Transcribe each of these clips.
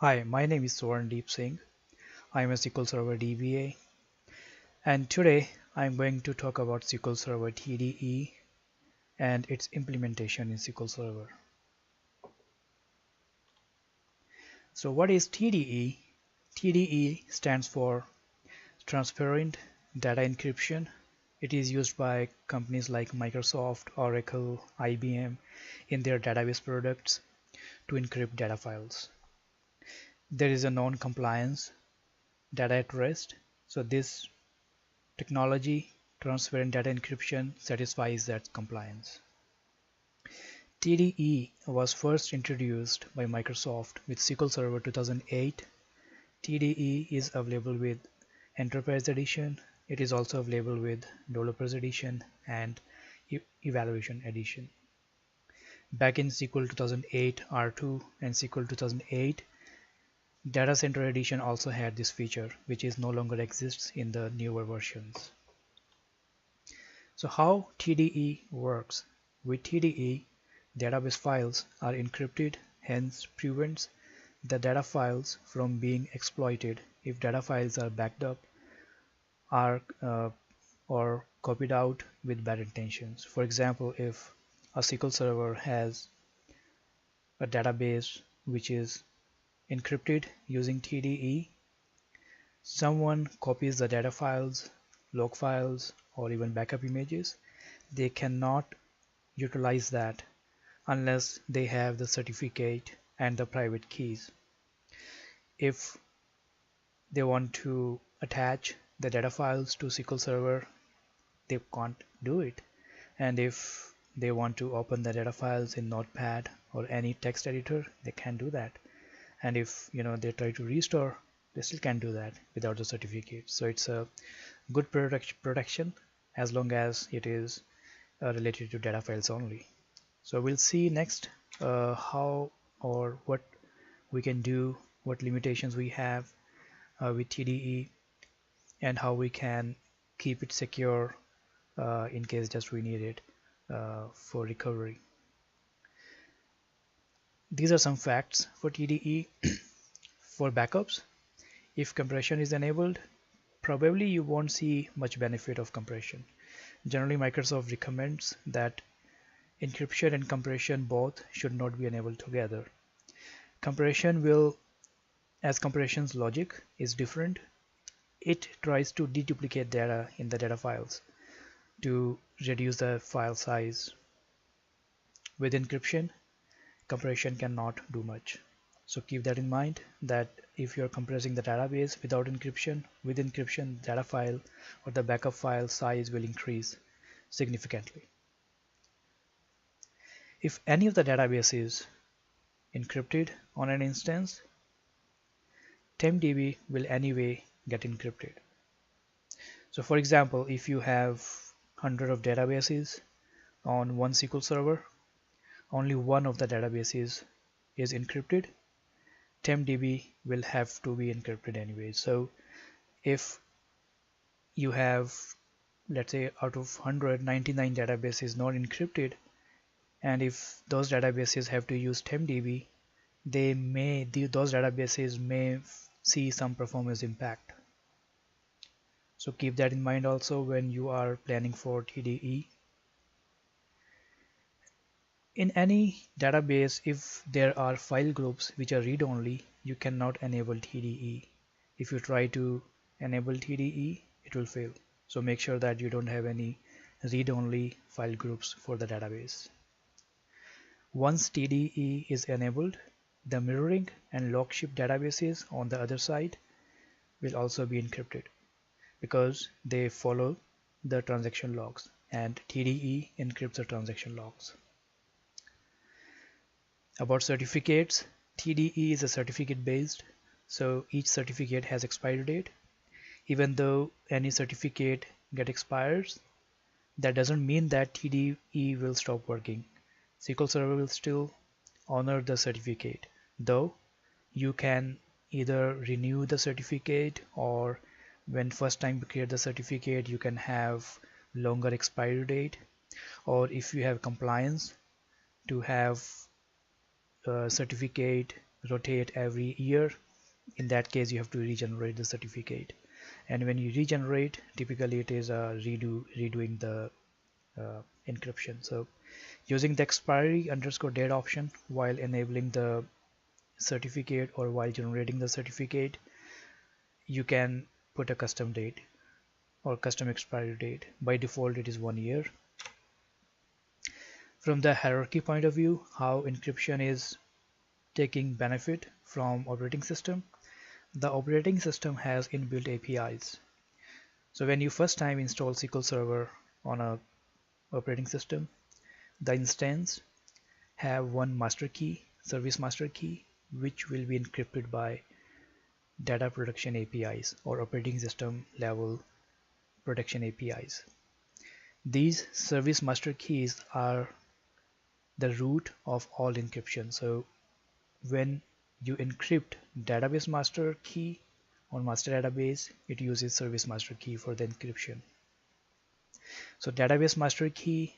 Hi, my name is Swarndeep Singh. I am a SQL Server DBA, and today I am going to talk about SQL Server TDE and its implementation in SQL Server. So what is TDE? TDE stands for Transparent Data Encryption. It is used by companies like Microsoft, Oracle, IBM in their database products to encrypt data files. There is a non-compliance data at rest. So this technology, transparent data encryption, satisfies that compliance. TDE was first introduced by Microsoft with SQL Server 2008. TDE is available with Enterprise Edition. It is also available with Developers Edition and Evaluation Edition. Back in SQL 2008 R2 and SQL 2008, Data Center Edition also had this feature, which is no longer exists in the newer versions. So how TDE works? With TDE, database files are encrypted, hence prevents the data files from being exploited if data files are backed up are or copied out with bad intentions. For example, if a SQL server has a database which is encrypted using TDE, someone copies the data files, log files, or even backup images, they cannot utilize that unless they have the certificate and the private keys. If they want to attach the data files to SQL Server, they can't do it. And if they want to open the data files in Notepad or any text editor, they can't do that. And if they try to restore, they still can't do that without the certificate. So it's a good protection as long as it is related to data files only. So we'll see next how or what we can do, what limitations we have with TDE, and how we can keep it secure in case just we need it for recovery. These are some facts for TDE. For backups, if compression is enabled, probably you won't see much benefit of compression. Generally, Microsoft recommends that encryption and compression both should not be enabled together. Compression will, as compression's logic is different, it tries to deduplicate data in the data files to reduce the file size. With encryption, compression cannot do much. So keep that in mind, that if you're compressing the database without encryption, with encryption, data file or the backup file size will increase significantly. If any of the database is encrypted on an instance, TempDB will anyway get encrypted. So for example, if you have 100 of databases on one SQL server, only one of the databases is encrypted, TempDB will have to be encrypted anyway. So if you have, let's say, out of 199 databases not encrypted, and if those databases have to use TempDB, those databases may see some performance impact. So keep that in mind also when you are planning for TDE. In any database, if there are file groups which are read-only, you cannot enable TDE. If you try to enable TDE, it will fail. So make sure that you don't have any read-only file groups for the database. Once TDE is enabled, the mirroring and logship databases on the other side will also be encrypted because they follow the transaction logs, and TDE encrypts the transaction logs. About certificates, TDE is a certificate based, so each certificate has expiry date. Even though any certificate expires, that doesn't mean that TDE will stop working. SQL Server will still honor the certificate, though you can either renew the certificate, or when first time you create the certificate, you can have longer expiry date, or if you have compliance to have a certificate rotate every year. In that case, you have to regenerate the certificate. And when you regenerate, typically it is redoing the encryption. So using the expiry underscore date option while enabling the certificate or while generating the certificate, you can put a custom date or custom expiry date. By default, it is 1 year. From the hierarchy point of view, how encryption is taking benefit from operating system. The operating system has inbuilt APIs. So when you first time install SQL Server on a operating system, the instance have one master key, service master key, which will be encrypted by data protection APIs or operating system level protection APIs. These service master keys are the root of all encryption. So when you encrypt database master key on master database, it uses service master key for the encryption. So database master key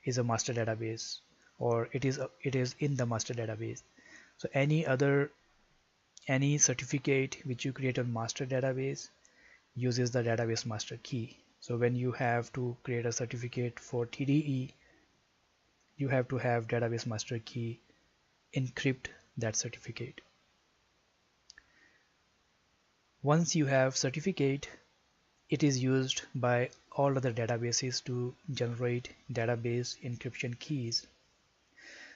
is a master database, or it is in the master database. So any certificate which you create on master database uses the database master key. So when you have to create a certificate for TDE, you have to have database master key encrypt that certificate. Once you have certificate, it is used by all other databases to generate database encryption keys.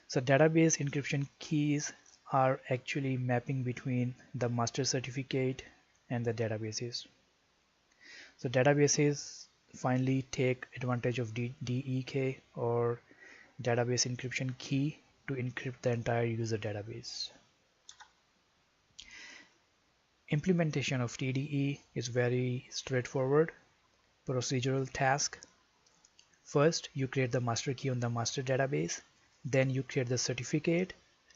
So database encryption keys are actually mapping between the master certificate and the databases. So databases finally take advantage of DEK or database encryption key to encrypt the entire user database. Implementation of TDE is very straightforward procedural task. First, you create the master key on the master database, then you create the certificate,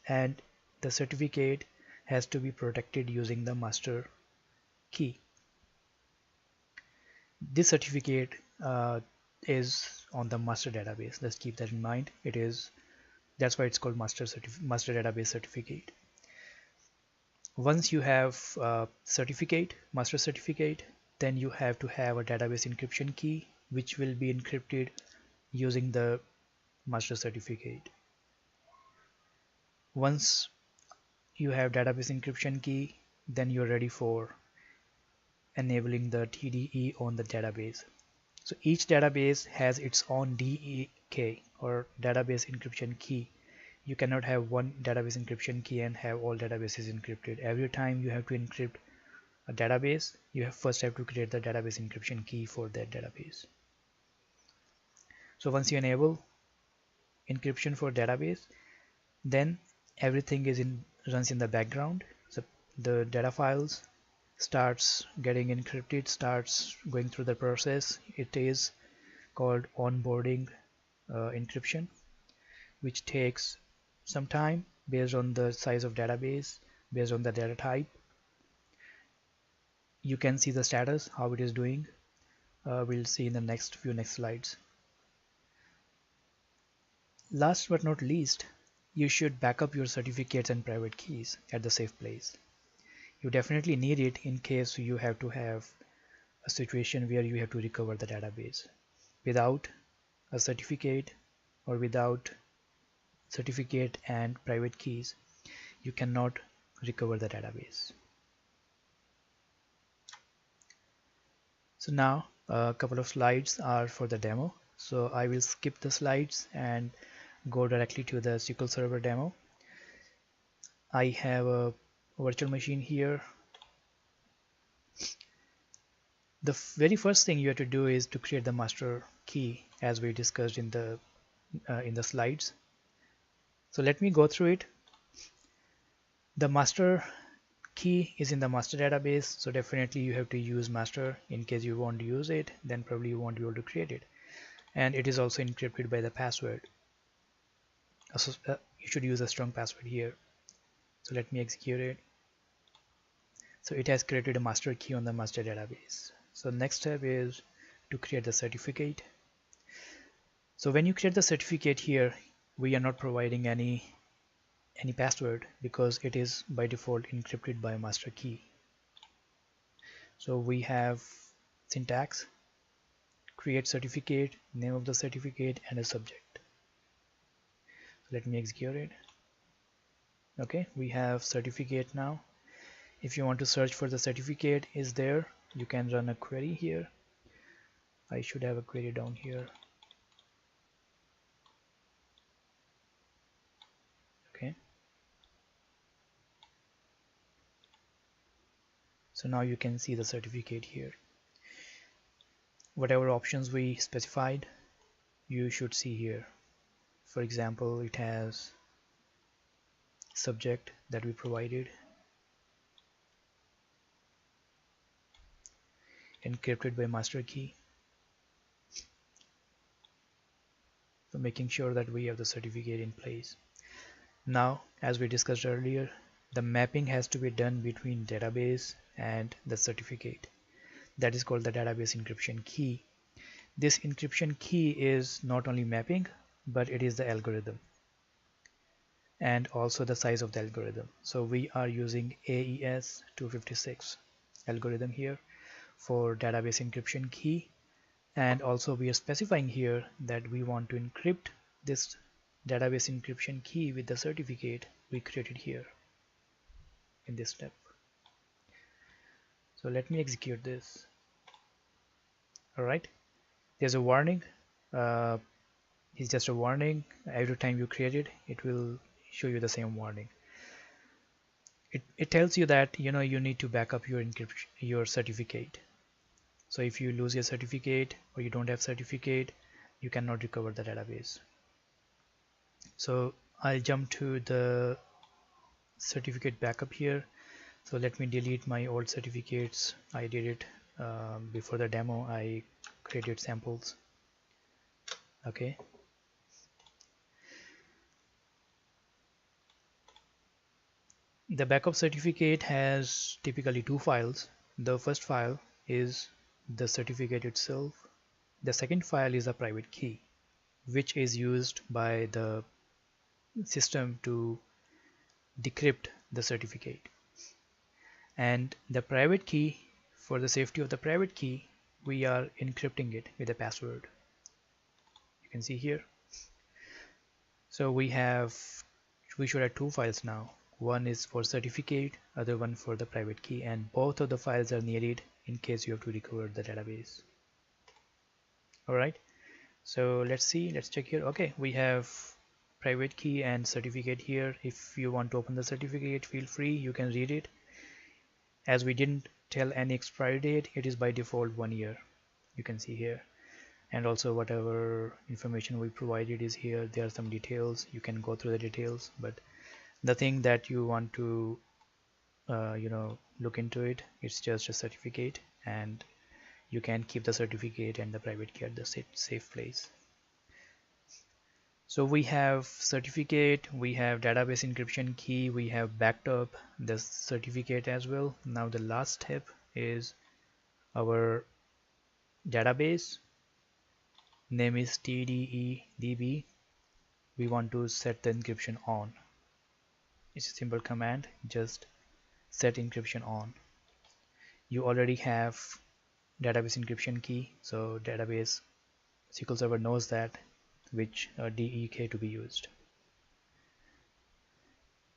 and the certificate has to be protected using the master key. This certificate is on the master database. Let's keep that in mind. That's why it's called master database certificate. Once you have master certificate, then you have to have a database encryption key which will be encrypted using the master certificate. Once you have database encryption key, then you're ready for enabling the TDE on the database. So each database has its own DEK or database encryption key. You cannot have one database encryption key and have all databases encrypted. Every time you have to encrypt a database, you first have to create the database encryption key for that database. So once you enable encryption for database, then everything runs in the background. So the data files starts getting encrypted, starts going through the process. It is called onboarding encryption, which takes some time based on the size of database, based on the data type. You can see the status, how it is doing. We'll see in the next slides. Last but not least, you should back up your certificates and private keys at the safe place. You definitely need it in case you have to have a situation where you have to recover the database. Without a certificate or without certificate and private keys, you cannot recover the database. So now a couple of slides are for the demo. So I will skip the slides and go directly to the SQL Server demo. I have a virtual machine here. The very first thing you have to do is to create the master key as we discussed in the slides. So let me go through it. The master key is in the master database, so definitely you have to use master. In case you won't use it, then probably you won't be able to create it. And it is also encrypted by the password. So, you should use a strong password here. So let me execute it. So it has created a master key on the master database. So next step is to create the certificate. So when you create the certificate here, we are not providing any any password because it is by default encrypted by master key. So we have syntax, create certificate, name of the certificate, and a subject. Let me execute it. Okay, we have certificate now. If you want to search for the certificate is there, you can run a query here. I should have a query down here. Okay, so now you can see the certificate here. Whatever options we specified, you should see here. For example, it has subject that we provided, encrypted by master key. So making sure that we have the certificate in place. Now, as we discussed earlier, the mapping has to be done between database and the certificate. That is called the database encryption key. This encryption key is not only mapping, but it is the algorithm and also the size of the algorithm. So we are using AES 256 algorithm here for database encryption key, and also we are specifying here that we want to encrypt this database encryption key with the certificate we created here in this step. So let me execute this. Alright, there's a warning. It's just a warning. Every time you create it, it will show you the same warning. It tells you that you need to back up your encryption, your certificate. So if you lose your certificate or you don't have certificate, you cannot recover the database. So I'll jump to the certificate backup here. So let me delete my old certificates. I did it before the demo. I created samples. Okay. The backup certificate has typically two files. The first file is the certificate itself. The second file is a private key, which is used by the system to decrypt the certificate. And the private key, for the safety of the private key, we are encrypting it with a password. You can see here. So we should have two files now. One is for certificate, other one for the private key, and both of the files are needed in case you have to recover the database. Alright, so let's check here. Okay, we have private key and certificate here. If you want to open the certificate, feel free, you can read it. As we didn't tell any expiry date, it is by default 1 year. You can see here. And also whatever information we provided is here. There are some details, you can go through the details, but the thing that you want to look into it, it's just a certificate, and you can keep the certificate and the private key at the safe place. So we have certificate, we have database encryption key, we have backed up the certificate as well. Now the last step is our database. Name is TDEDB. We want to set the encryption on. It's a simple command, just set encryption on. You already have database encryption key, so database SQL Server knows that which DEK to be used.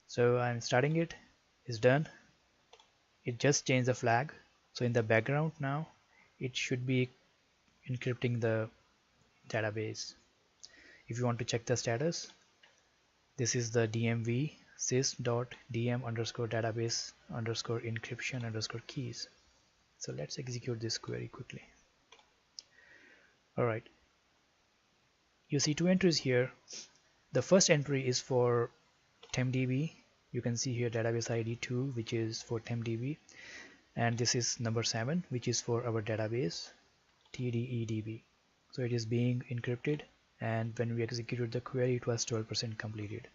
So I'm starting it. It's done. It just changed the flag. So in the background now, it should be encrypting the database. If you want to check the status, this is the DMV sys.dm_database_encryption_keys. So let's execute this query quickly. Alright, you see two entries here. The first entry is for TempDB. You can see here database ID 2, which is for TempDB, and this is number 7, which is for our database TDEDB. So it is being encrypted, and when we executed the query, it was 12% completed.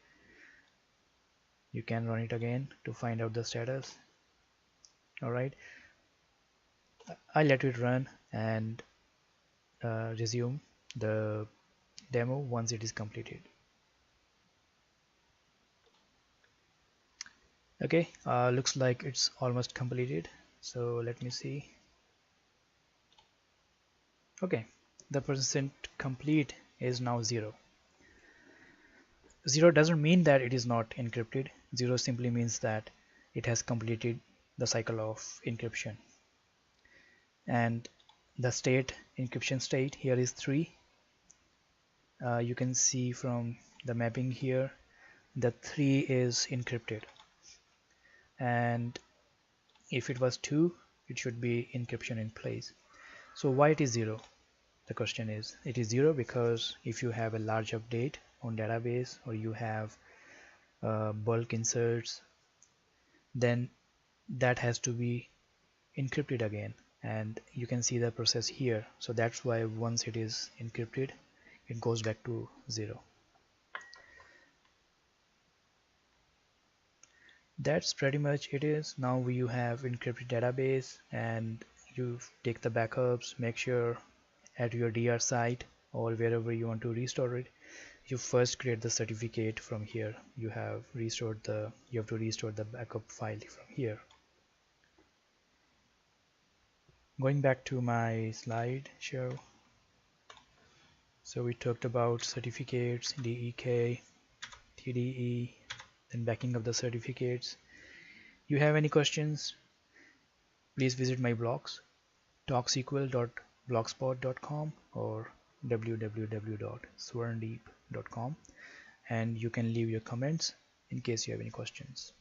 You can run it again to find out the status. Alright, I let it run and resume the demo once it is completed. Okay, looks like it's almost completed, so let me see. Okay, the percent complete is now 0. 0 doesn't mean that it is not encrypted. 0 simply means that it has completed the cycle of encryption. And the state, encryption state here is 3. You can see from the mapping here that 3 is encrypted, and if it was 2 it should be encryption in place. So why it is 0? The question is, it is 0 because if you have a large update on database, or you have bulk inserts, then that has to be encrypted again, and you can see the process here. So that's why once it is encrypted, it goes back to 0. That's pretty much it is. Now you have encrypted database, and you take the backups. Make sure at your DR site or wherever you want to restore it, you first create the certificate from here. You have to restore the backup file from here. Going back to my slide show. So we talked about certificates, DEK, TDE, then backing up the certificates. You have any questions? Please visit my blogs, talksql.blogspot.com or www.swarndeep.com, and you can leave your comments in case you have any questions.